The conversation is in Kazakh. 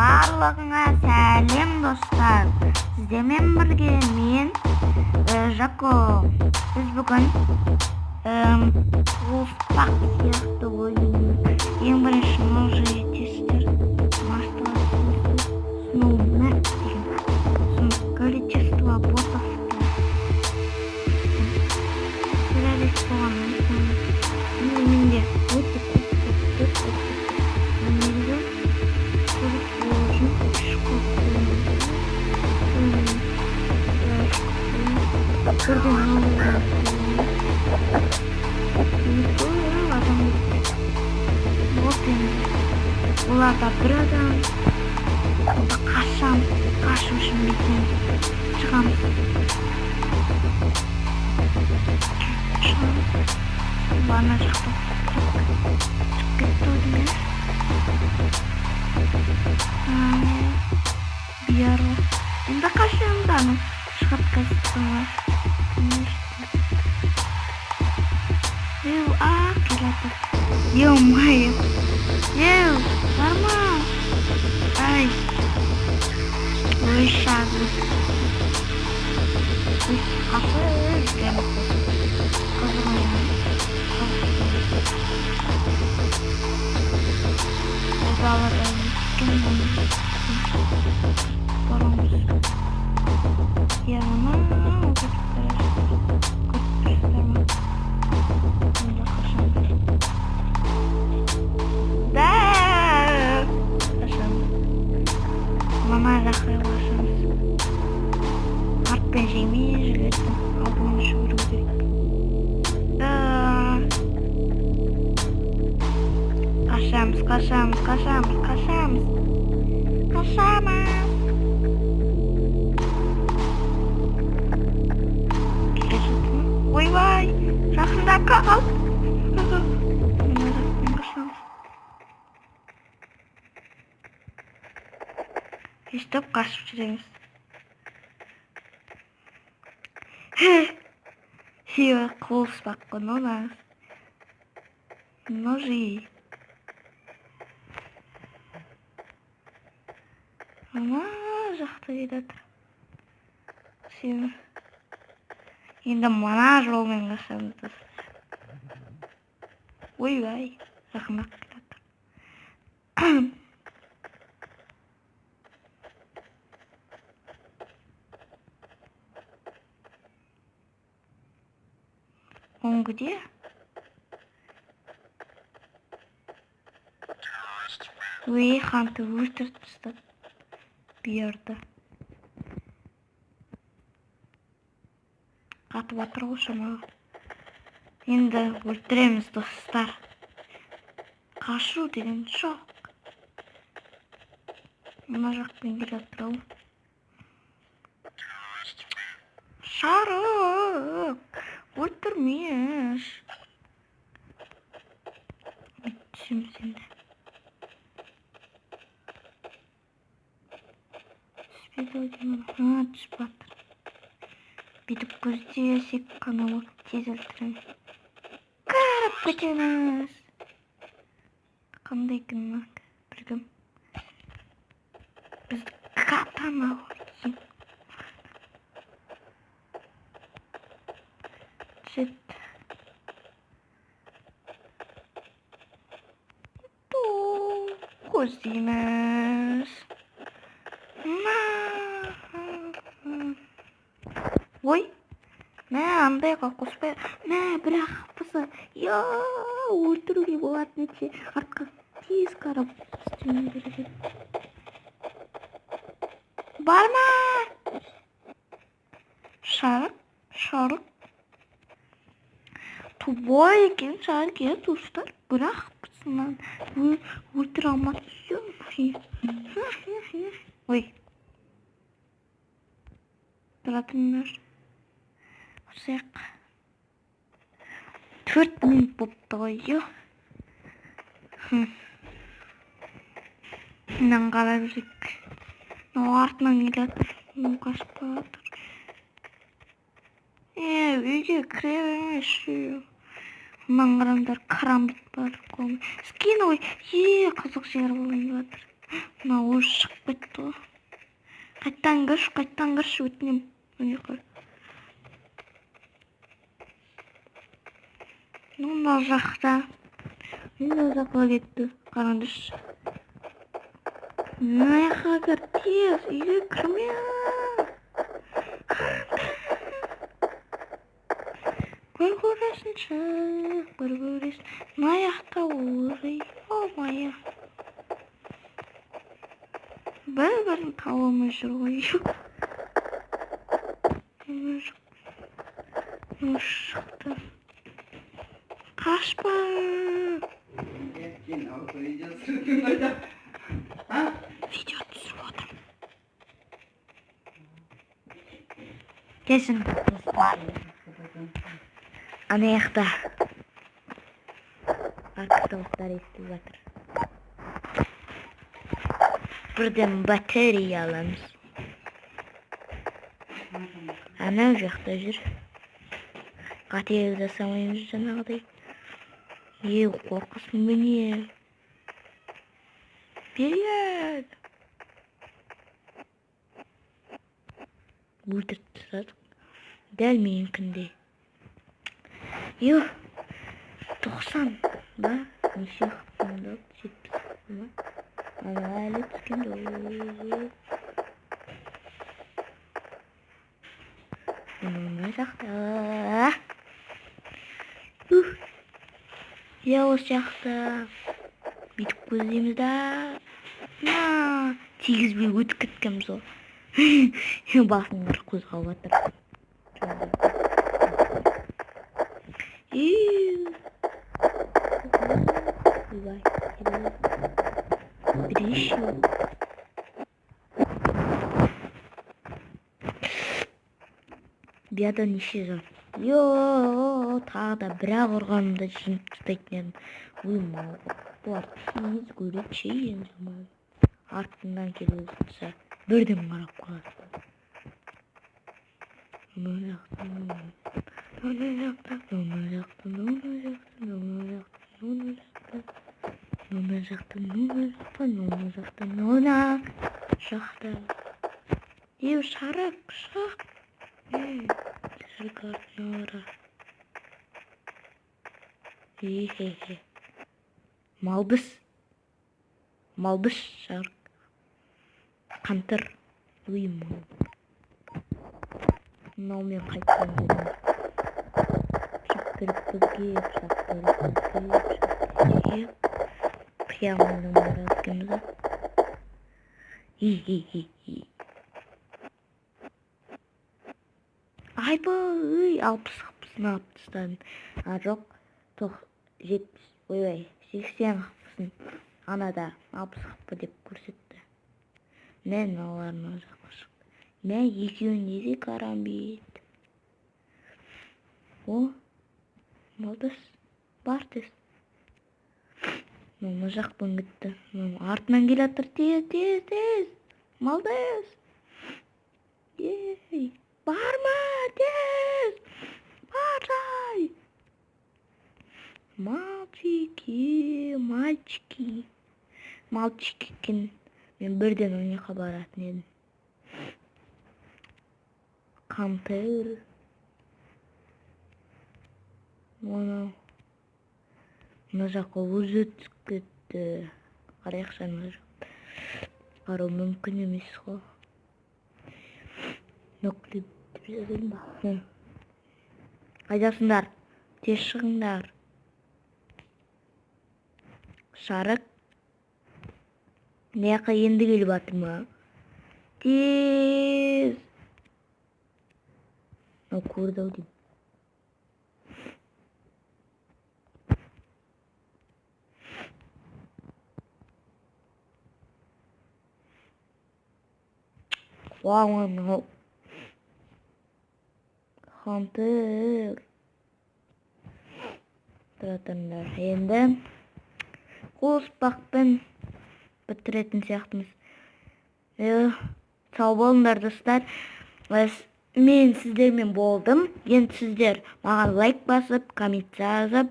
Барлығыңа сәлем достар. Сіздермен бірге мен Жако. Біз бүгін Wolfpack сияқты ойын ең бірінші ножи тестер Snowmap деген количество ботов террорист болғаннан кейін менде өте оларда бір адам қашу үшін бетен шығамыз. Ана жақта шығып кетті ойдың бияры енді қашамыз аны шығып кетті. Келатыр. Ё-моё. Нормально. Ай. Ой, шагы. Мама жақайлашамыз. Артпен жемей жүретін алдымен жүгіру керек. Қашамыз. Ойбай, жақындап қалып. Естіп қашып жүреміз. Wolfpack қой, ножи. Ана жақта кетеді. Енді мына жолмен қашамыз. Ойбай, жақындап кетеді. Он где? Ханты өлтіріп тастады. Берді. Қатып атыр ғой шамалы. Енді өлтіреміз достар. Қашу деген жоқ. Мына жақпен келатыр ау. Шарық! Өлтірмеш. Түсім сенді. Түспеді өдемін. Түсіп батыр. Бетіп көздесек қанауы тез өлтіреміз. Қарып кетеміз. Қандай күн біргім. Бізді қатама орсын. Жет. Көздейміз. Ой, андайға қоспай. Бірақ бұсы. Өлтіруге болатын етсе. Артқа тез қарап. Барма! Шарық. Тубой екен шарық е, достар. Бірақ бұсынан өлтір алмады. Ой. Тұратындар. Осыяқ. 4 минут бопты ғой, Мен қарап жүрек. Артынан келеді. Қашып қалатыр. Үйге кірер емес. Маңғарамдар карамбит бар. Скин ой. Қызық жер болайын жатыр. Мына уыз шығып кетті ғой. Қайттан кірші, өтінем. Мына жақта. Мына жаққа кетті. Қараңдаршы. Мына жаққа кір, тез, үйге кірме. Көргөресінші, көргөресін. Мына жақта ұры, о-мая. Бір-бірін табылмай жүр ғой. Шықты. Қашпа. Видео түсіріп отырмын. Келсін. Ана жақта. Арқылықтар естіп жатыр. Бірден батарея аламыз. Ана жақта жүр. Қатегіз жасамаймыз жаңағыдай. Қорқысың міне. Привет! Өлтіріп тұрадық. Дәл менікіндей. 90 ба? Неше қыптымды? 70 қыптымы? Ана әлі түскенді. Мына жақта. Осы жақта. Бүйтіп көздейміз да. Тигізбей өтіп кеткенбіз ғой. Басын бір қозғалып жатыр. Бияда неше жан? Тағы да бірақ ұрғанымда жынып тұтайтын едім. Бұлар тез көреді ше енді. Артынан келіп тұрса бірден қарап қалады. Шарық. Шарық. Малбыс шарық. Қантыр. Мынаумен қайтқан едім. Шаптырып. Прямо мұраткімді. Айбай, 60-60-ны алып тастадым. Жоқ, 70, 80 қыпысын. Анада 60 қыпы деп көрсетті. Мен оларына жаққа шықты. Мен екеуін неде қарам бейді. Малдыс, бар тез. Мына жақпын кетті. Артынан кел атыр, тез. Малдыс. Барма, тез. Барай. Мальчики екен. Мен бірден ойнаққа баратын едім. Қантыр. Мына жаққа өзі түсіп кетті. Қарайықша мына жақта. Қарау мүмкін емес қой. Нөклеп жазайын ба? Қайдасыңдар? Тез шығыңдар. Шарық. Неяққа енді келіп атыр ма? Тез. Көрді ау дейм. Қуаңын. Қантыр. Тұратындар. Енді қоспақпен бітіретін сияқтымыз. Сау болыңдар достар. Мен сіздермен болдым. Енді сіздер маған лайк басып, коммент жазып